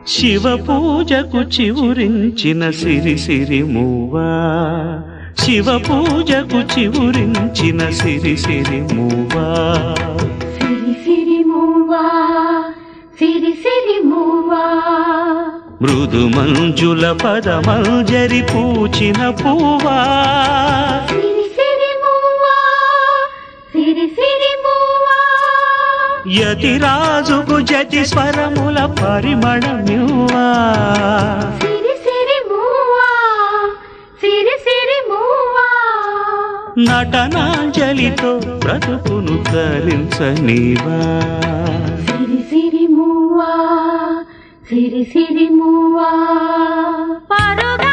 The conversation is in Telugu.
శివ పూజకు చివురించిన సిరి సిరి మూవా శివ పూజకు చివురించిన సిరి సిరి మూవా సిరి సిరి మూవా సిరి సిరి మూవా మృదు మంజుల పదమంజరి పూచిన పూవా సిరి సిరి మూవా సిరి సిరి మూవా యతిరాజుకు జతి స్వరముల పరిమళమ్యువా సిరి సిరి మూవా సిరి సిరి మూవా నటనాంజలితో బ్రతుకును తరించనివా సిరి సిరి మూవా సిరి సిరి మూవా పరుగ